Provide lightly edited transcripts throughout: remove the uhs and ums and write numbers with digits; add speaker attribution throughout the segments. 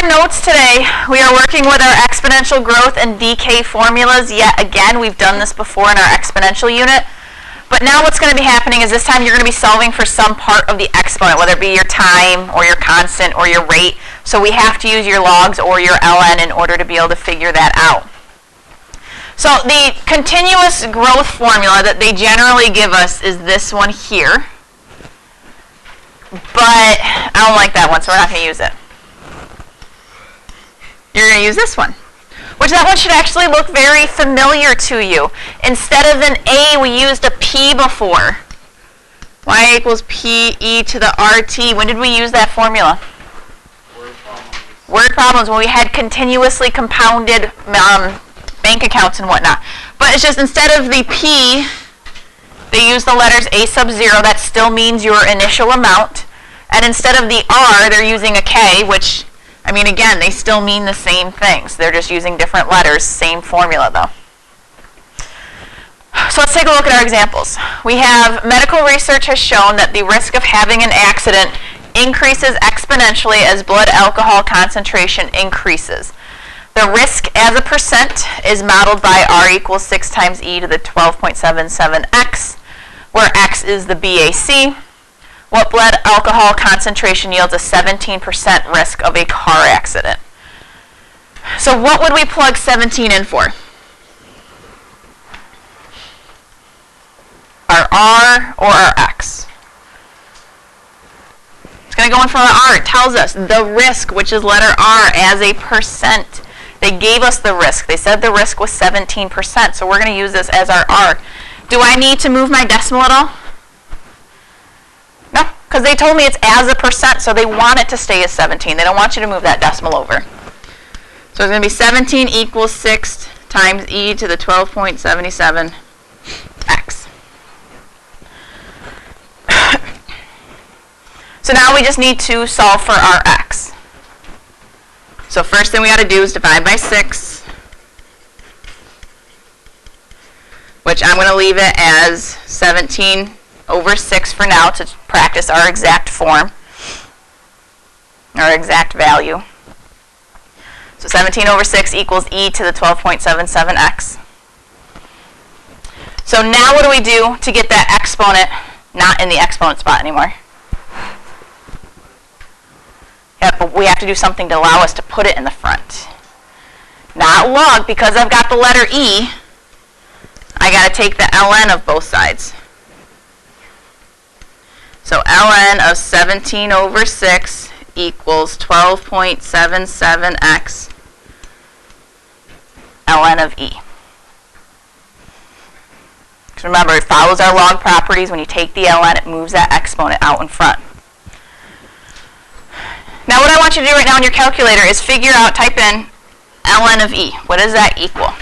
Speaker 1: our notes today, we are working with our exponential growth and decay formulas. Yet again, we've done this before in our exponential unit. But now what's going to be happening is this time you're going to be solving for some part of the exponent, whether it be your time or your constant or your rate. So we have to use your logs or your ln in order to be able to figure that out. So the continuous growth formula that they generally give us is this one here. But I don't like that one, so we're not going to use it. You're going to use this one, which that one should actually look very familiar to you. Instead of an a, we used a p before. Y equals p e to the rt. When did we use that formula? Word problems, when we had continuously compounded bank accounts and whatnot. But it's just instead of the p, they use the letters a sub 0. That still means your initial amount. And instead of the r, they're using a k, which, I mean, again, they still mean the same things. They're just using different letters, same formula, though. So let's take a look at our examples. We have medical research has shown that the risk of having an accident increases exponentially as blood alcohol concentration increases. The risk as a percent is modeled by r equals 6 times e to the 12.77x, where x is the BAC. What blood alcohol concentration yields a 17% risk of a car accident? So what would we plug 17 in for? Our r or our x? It's going to go in for our r. It tells us the risk, which is letter r, as a percent. They gave us the risk. They said the risk was 17%, so we're going to use this as our r. Do I need to move my decimal at all? No, because they told me it's as a percent, so they want it to stay as 17. They don't want you to move that decimal over. So it's going to be 17 equals 6 times e to the 12.77x. So now we just need to solve for our x. So first thing we got to do is divide by 6, which I'm going to leave it as 17 over 6 for now to practice our exact form, our exact value. So 17 over 6 equals e to the 12.77x. So now what do we do to get that exponent not in the exponent spot anymore? Yep, but we have to do something to allow us to put it in the front. Not log, because I've got the letter e, I got to take the ln of both sides. So ln of 17 over 6 equals 12.77x ln of e. Because remember, it follows our log properties. When you take the ln, it moves that exponent out in front. Now what I want you to do right now in your calculator is figure out, type in ln of e. What does that equal?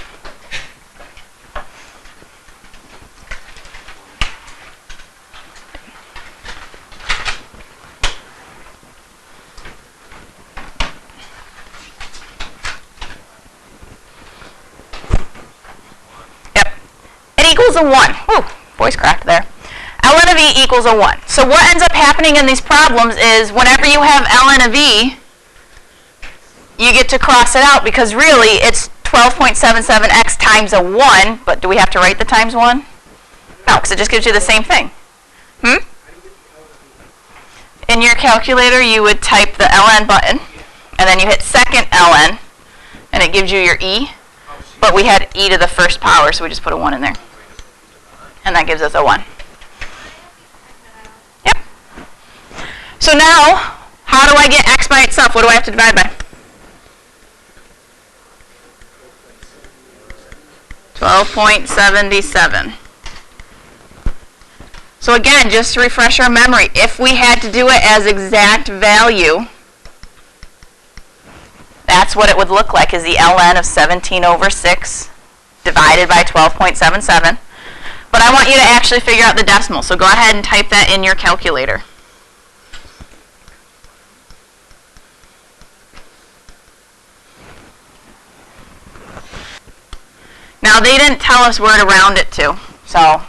Speaker 1: Equals a 1. Ooh, voice cracked there. ln of e equals a 1. So what ends up happening in these problems is whenever you have ln of e, you get to cross it out because really it's 12.77x times a 1, but do we have to write the times 1? No, because it just gives you the same thing. In your calculator, you would type the ln button, and then you hit second ln, and it gives you your e, but we had e to the first power, so we just put a 1 in there. And that gives us a 1. Yep. So now, how do I get x by itself? What do I have to divide by? 12.77. So again, just to refresh our memory, if we had to do it as exact value, that's what it would look like, is the ln of 17 over 6 divided by 12.77. But I want you to actually figure out the decimal, so go ahead and type that in your calculator. Now they didn't tell us where to round it to, so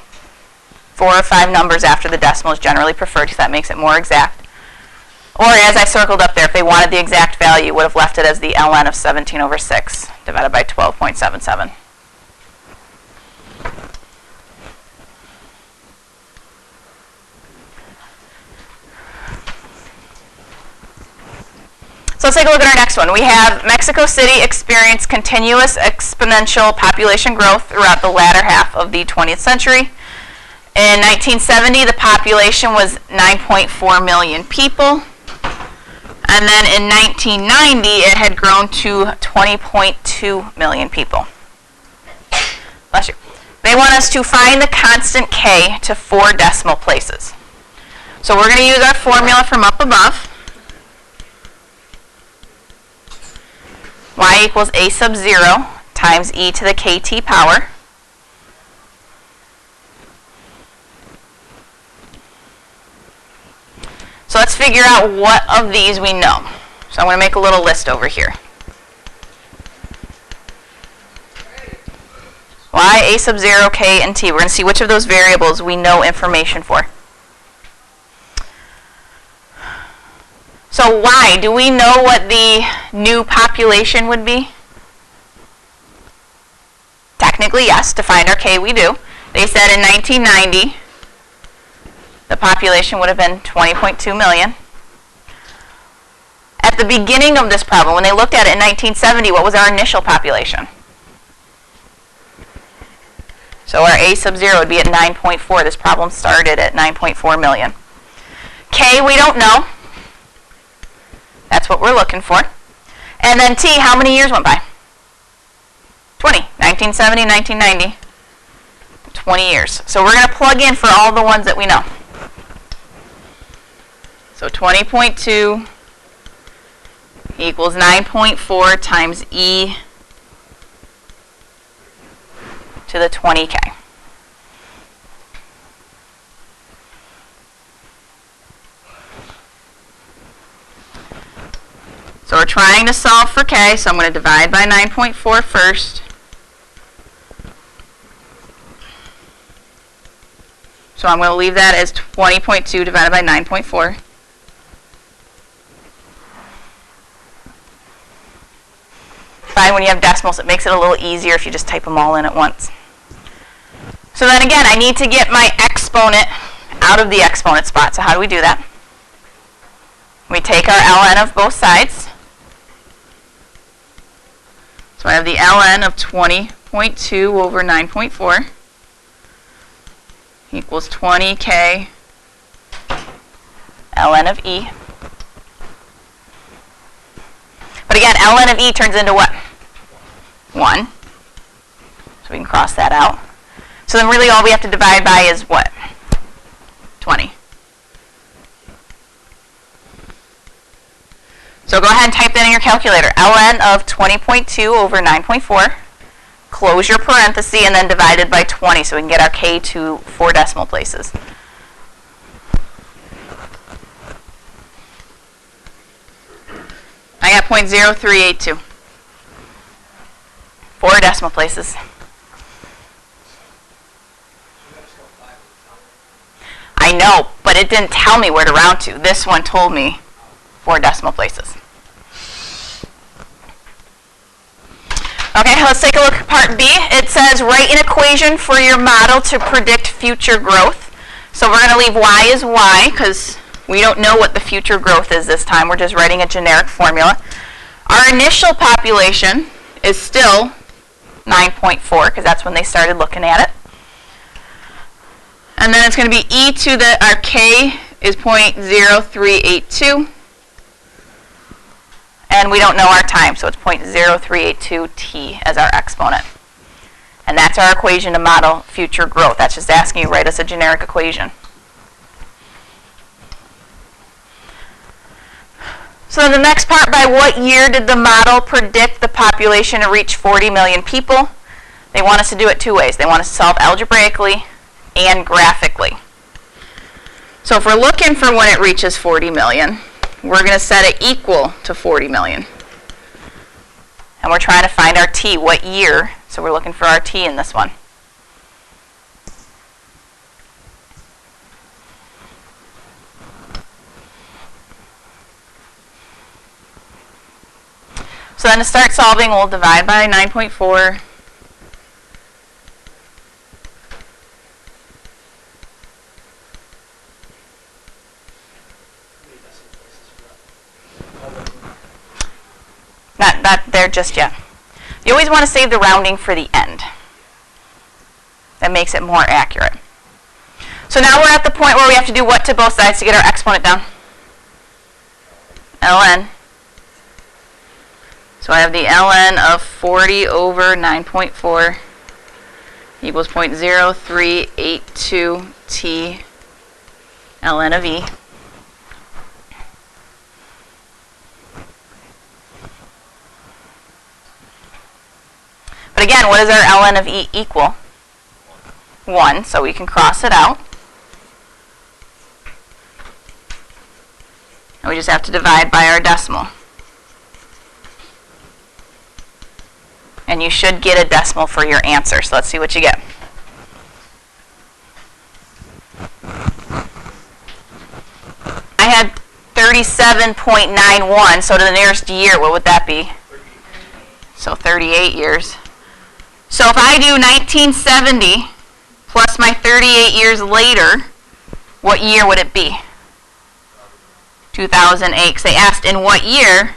Speaker 1: 4 or 5 numbers after the decimal is generally preferred because that makes it more exact. Or as I circled up there, if they wanted the exact value, would have left it as the ln of 17 over 6 divided by 12.77. So let's take a look at our next one. We have Mexico City experienced continuous exponential population growth throughout the latter half of the 20th century. In 1970, the population was 9.4 million people. And then in 1990, it had grown to 20.2 million people. Bless you. They want us to find the constant k to 4 decimal places. So we're going to use our formula from up above. Y equals a sub 0 times e to the kt power. So let's figure out what of these we know. So I'm going to make a little list over here. Y, a sub 0, k, and t. We're going to see which of those variables we know information for. So y, do we know what the new population would be? Technically, yes. To find our k, we do. They said in 1990, the population would have been 20.2 million. At the beginning of this problem, when they looked at it in 1970, what was our initial population? So our a sub 0 would be at 9.4. This problem started at 9.4 million. K, we don't know. That's what we're looking for. And then t, how many years went by? 20. 1970, 1990. 20 years. So we're going to plug in for all the ones that we know. So 20.2 equals 9.4 times e to the 20k. So we're trying to solve for k, so I'm going to divide by 9.4 first. So I'm going to leave that as 20.2 divided by 9.4. Fine, when you have decimals, it makes it a little easier if you just type them all in at once. So then again, I need to get my exponent out of the exponent spot. So how do we do that? We take our ln of both sides. So I have the ln of 20.2 over 9.4 equals 20k ln of e. But again, ln of e turns into what? 1. So we can cross that out. So then really all we have to divide by is what? 20. So go ahead and type that in your calculator. ln of 20.2 over 9.4. Close your parenthesis and then divide it by 20 so we can get our k to 4 decimal places. I got 0.0382. 4 decimal places. I know, but it didn't tell me where to round to. This one told me 4 decimal places. Okay, let's take a look at part B. It says write an equation for your model to predict future growth. So we're going to leave y as y because we don't know what the future growth is this time. We're just writing a generic formula. Our initial population is still 9.4 because that's when they started looking at it. And then it's going to be e to the, our k is 0.0382. And we don't know our time, so it's 0.0382 t as our exponent. And that's our equation to model future growth. That's just asking you to write us a generic equation. So the next part, by what year did the model predict the population to reach 40 million people? They want us to do it 2 ways. They want us to solve algebraically and graphically. So if we're looking for when it reaches 40 million, we're going to set it equal to 40 million. And we're trying to find our t, what year. So we're looking for our t in this one. So then to start solving, we'll divide by 9.4. Not there just yet. You always want to save the rounding for the end. That makes it more accurate. So now we're at the point where we have to do what to both sides to get our exponent down? ln. So I have the ln of 40 over 9.4 equals 0.0382 t ln of e. But again, what does our ln of e equal? 1, so we can cross it out. And we just have to divide by our decimal. And you should get a decimal for your answer. So let's see what you get. I had 37.91, so to the nearest year, what would that be? So 38 years. So if I do 1970 plus my 38 years later, what year would it be? 2008, because they asked in what year.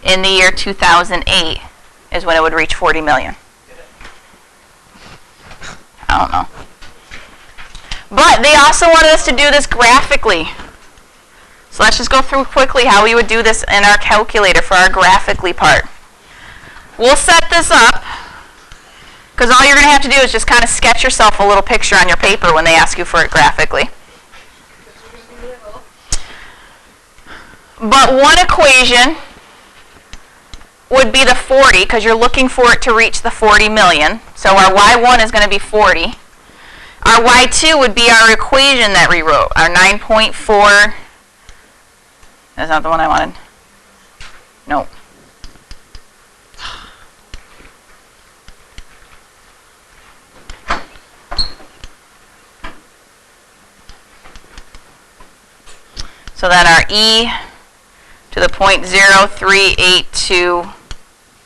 Speaker 1: In the year 2008 is when it would reach 40 million. I don't know. But they also wanted us to do this graphically. So let's just go through quickly how we would do this in our calculator for our graphically part. We'll set this up, because all you're going to have to do is just kind of sketch yourself a little picture on your paper when they ask you for it graphically. But one equation would be the 40, because you're looking for it to reach the 40 million. So our y1 is going to be 40. Our y2 would be our equation that we wrote, our 9.4. That's not the one I wanted. Nope. So then our e to the 0.0382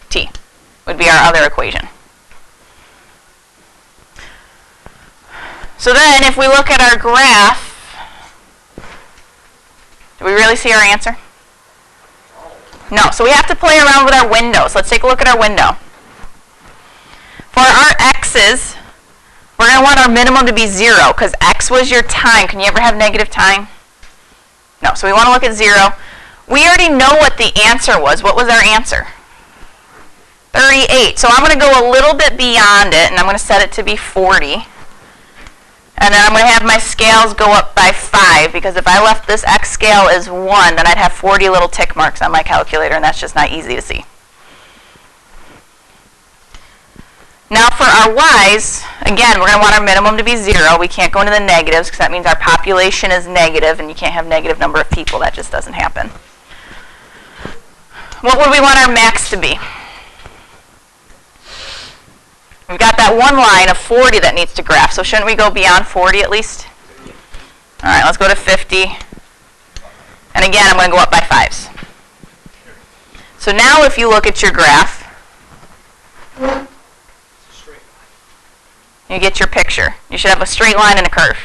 Speaker 1: t would be our other equation. So then if we look at our graph, do we really see our answer? No. So we have to play around with our windows. Let's take a look at our window. For our x's, we're going to want our minimum to be 0, because x was your time. Can you ever have negative time? No. So we want to look at 0. We already know what the answer was. What was our answer? 38. So I'm going to go a little bit beyond it, and I'm going to set it to be 40. And then I'm going to have my scales go up by 5, because if I left this x scale as 1, then I'd have 40 little tick marks on my calculator, and that's just not easy to see. Now for our y's, again, we're going to want our minimum to be 0. We can't go into the negatives, because that means our population is negative, and you can't have negative number of people. That just doesn't happen. What would we want our max to be? We've got that one line of 40 that needs to graph, so shouldn't we go beyond 40 at least? All right, let's go to 50. And again, I'm going to go up by 5s. So now if you look at your graph, you get your picture. You should have a straight line and a curve.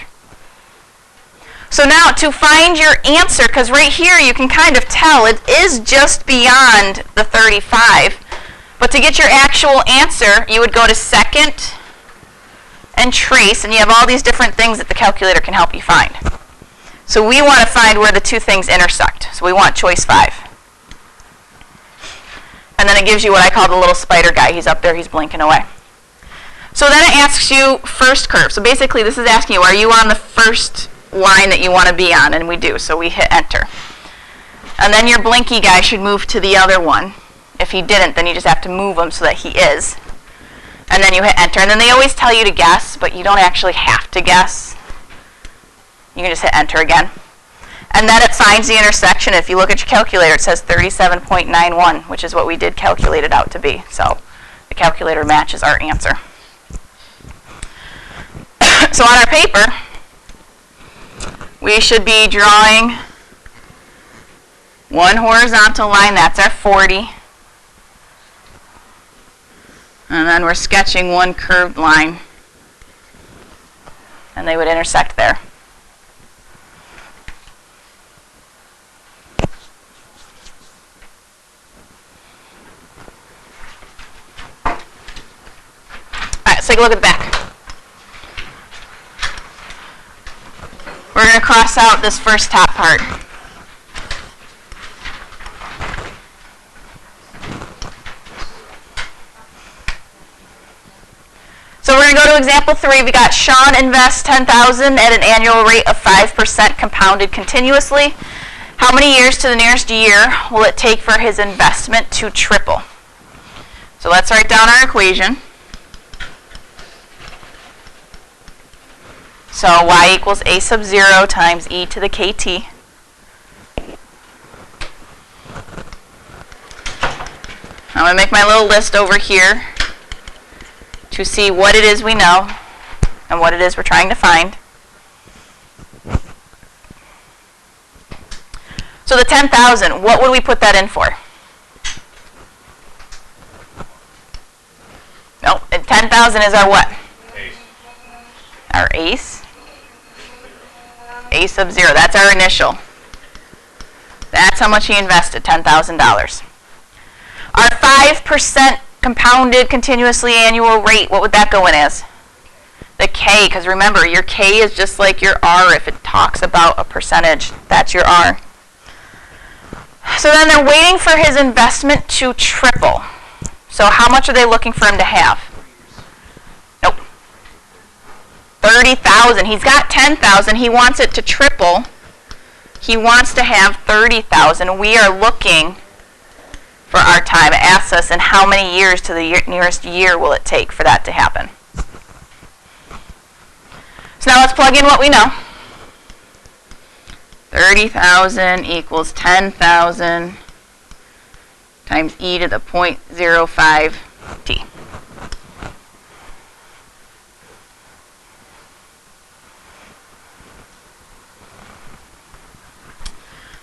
Speaker 1: So now to find your answer, because right here you can kind of tell it is just beyond the 35, but to get your actual answer, you would go to second and trace, and you have all these different things that the calculator can help you find. So we want to find where the two things intersect. So we want choice 5. And then it gives you what I call the little spider guy. He's up there, he's blinking away. So then it asks you first curve. So basically this is asking you, are you on the first line that you want to be on? And we do, so we hit enter. And then your blinky guy should move to the other one. If he didn't, then you just have to move him so that he is. And then you hit enter. And then they always tell you to guess, but you don't actually have to guess. You can just hit enter again. And then it finds the intersection. If you look at your calculator, it says 37.91, which is what we did calculate it out to be. So the calculator matches our answer. So on our paper, we should be drawing one horizontal line. That's our 40. And then we're sketching one curved line. And they would intersect there. All right, let's take a look at the back. We're going to cross out this first top part. So we're going to go to example 3. We got Sean invests $10,000 at an annual rate of 5% compounded continuously. How many years to the nearest year will it take for his investment to triple? So let's write down our equation. So y equals a sub 0 times e to the kt. I'm going to make my little list over here to see what it is we know and what it is we're trying to find. So the 10,000, what would we put that in for? Nope, 10,000 is our what?
Speaker 2: Ace.
Speaker 1: Our ace. A sub 0, that's our initial. That's how much he invested, $10,000. Our 5% compounded continuously annual rate, what would that go in as? The K, because remember, your K is just like your R if it talks about a percentage. That's your R. So then they're waiting for his investment to triple. So how much are they looking for him to have? Nope. 30,000. He's got 10,000. He wants it to triple. He wants to have 30,000. We are looking for our time. It asks us, in how many years to the nearest year will it take for that to happen? So now let's plug in what we know. 30,000 equals 10,000 times e to the 0.05 t.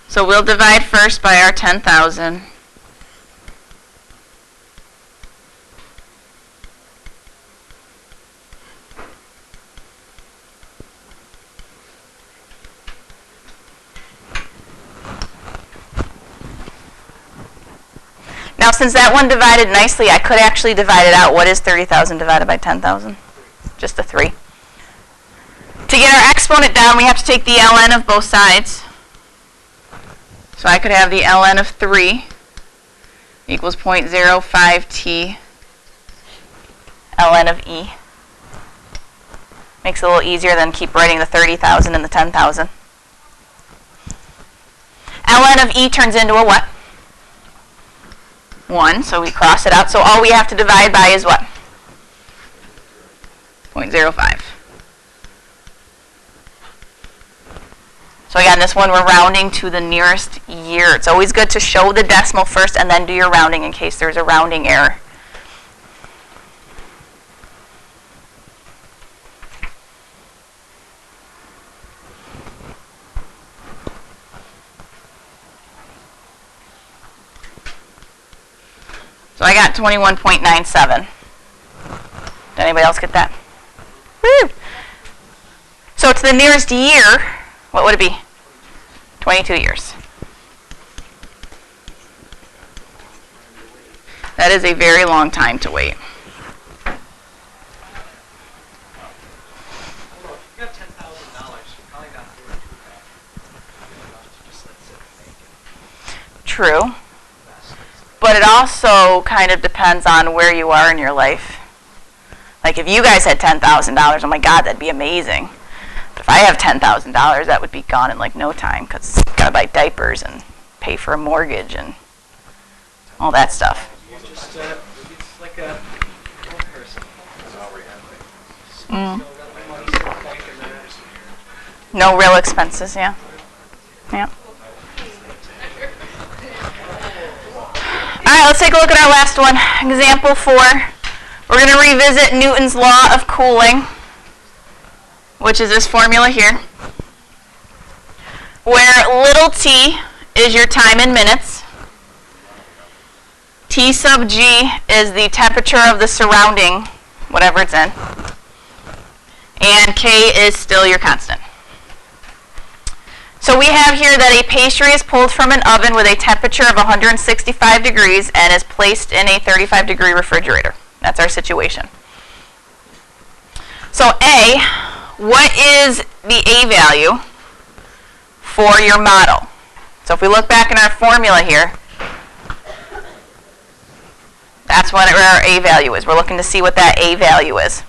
Speaker 1: So we'll divide first by our 10,000. Now, since that one divided nicely, I could actually divide it out. What is 30,000 divided by 10,000? Just a 3. To get our exponent down, we have to take the ln of both sides. So I could have the ln of 3 equals 0.05 t ln of e. Makes it a little easier than keep writing the 30,000 and the 10,000. ln of e turns into a what? 1, so we cross it out. So all we have to divide by is what? 0.05. So again, this one we're rounding to the nearest year. It's always good to show the decimal first and then do your rounding in case there's a rounding error. So I got 21.97. Did anybody else get that? Woo! So to the nearest year, what would it be? 22 years. That is a very long time to wait. True. But it also kind of depends on where you are in your life. Like if you guys had $10,000, oh my God, that'd be amazing. But if I have $10,000, that would be gone in like no time because I've got to buy diapers and pay for a mortgage and all that stuff.
Speaker 3: It's like a old person.
Speaker 1: No real expenses, yeah. Yeah. All right, let's take a look at our last one. Example 4. We're going to revisit Newton's law of cooling, which is this formula here, where little t is your time in minutes, t T sub G is the temperature of the surrounding, whatever it's in. And K is still your constant. So we have here that a pastry is pulled from an oven with a temperature of 165 degrees and is placed in a 35-degree refrigerator. That's our situation. So A, what is the A value for your model? So if we look back in our formula here, that's what our A value is. We're looking to see what that A value is.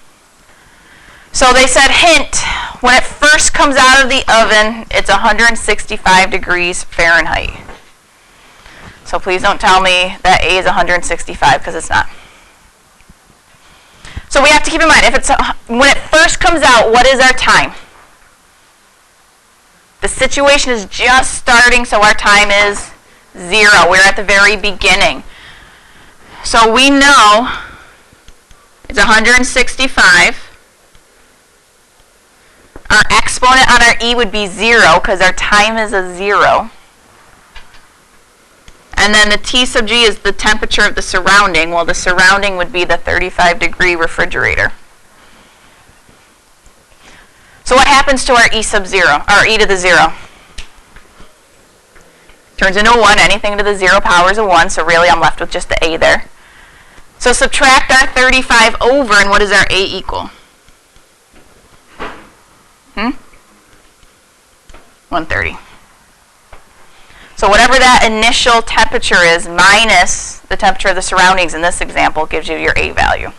Speaker 1: So they said, hint, when it first comes out of the oven, it's 165 degrees Fahrenheit. So please don't tell me that A is 165, because it's not. So we have to keep in mind, if it's when it first comes out, what is our time? The situation is just starting, so our time is 0. We're at the very beginning. So we know it's 165. Our exponent on our E would be 0 because our time is a 0. And then the T sub G is the temperature of the surrounding. Well, the surrounding would be the 35-degree refrigerator. So what happens to our E sub 0, our E to the 0? Turns into a 1. Anything to the 0 power is a 1, so really I'm left with just the A there. So subtract our 35 over, and what does our A equal? 130. So whatever that initial temperature is minus the temperature of the surroundings in this example gives you your A value.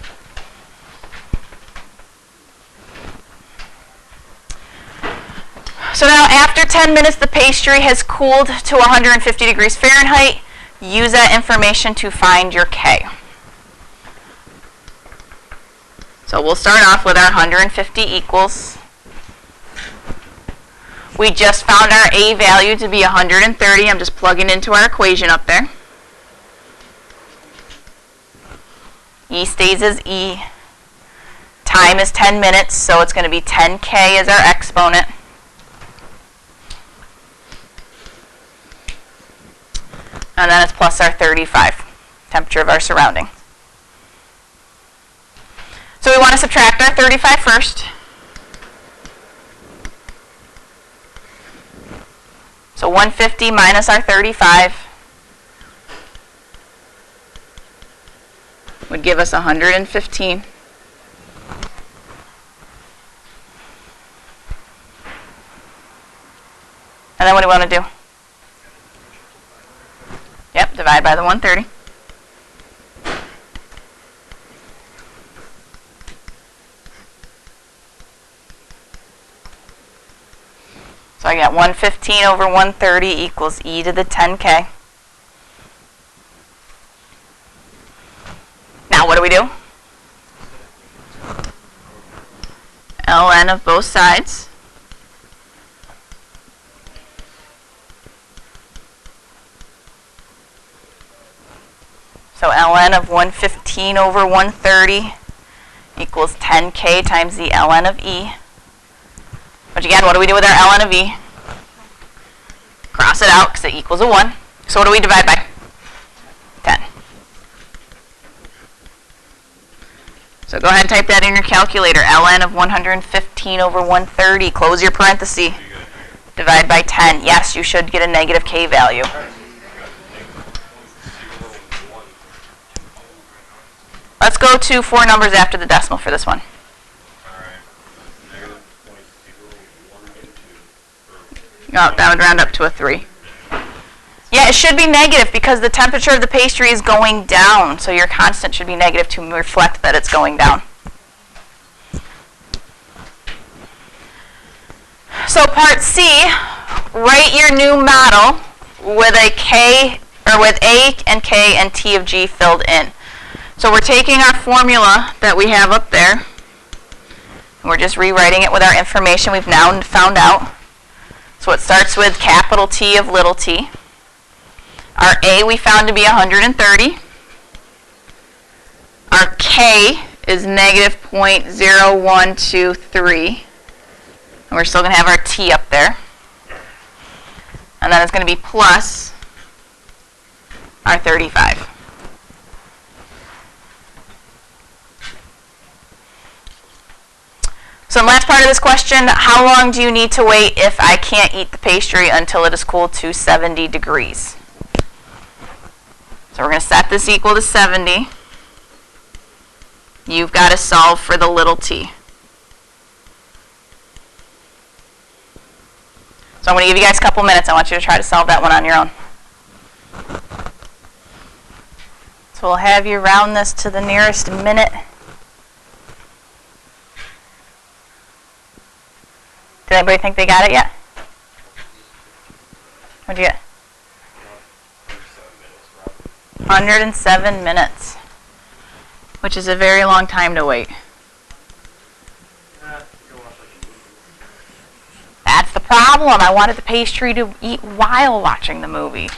Speaker 1: So now after 10 minutes the pastry has cooled to 150 degrees Fahrenheit. Use that information to find your K. So we'll start off with our 150 equals. We just found our A value to be 130. I'm just plugging into our equation up there. E stays as E. Time is 10 minutes, so it's going to be 10K as our exponent. And then it's plus our 35, temperature of our surrounding. So we want to subtract our 35 first. So 150 minus our 35 would give us 115. And then what do we want to do? Yep, divide by the 130. So I got 115 over 130 equals E to the 10K. Now what do we do? ln of both sides. So ln of 115 over 130 equals 10K times the ln of E. Which again, what do we do with our ln of E? Cross it out because it equals a 1. So what do we divide by? 10. So go ahead and type that in your calculator. ln of 115 over 130. Close your parenthesis. Divide by 10. Yes, you should get a negative K value. Let's go to 4 numbers after the decimal for this one. Oh, that would round up to a 3. Yeah, it should be negative because the temperature of the pastry is going down. So your constant should be negative to reflect that it's going down. So part C, write your new model with a K, or with A and K and T of G filled in. So we're taking our formula that we have up there, and we're just rewriting it with our information we've now found out. So it starts with capital T of little t. Our A we found to be 130. Our K is negative 0.0123. And we're still going to have our T up there. And then it's going to be plus our 35. So the last part of this question, how long do you need to wait if I can't eat the pastry until it is cooled to 70 degrees? So we're going to set this equal to 70. You've got to solve for the little t. So I'm going to give you guys a couple minutes. I want you to try to solve that one on your own. So we'll have you round this to the nearest minute. Did anybody think they got it yet? What'd you get? 107 minutes, which is a very long time to wait. That's the problem. I wanted the pastry to eat while watching the movie.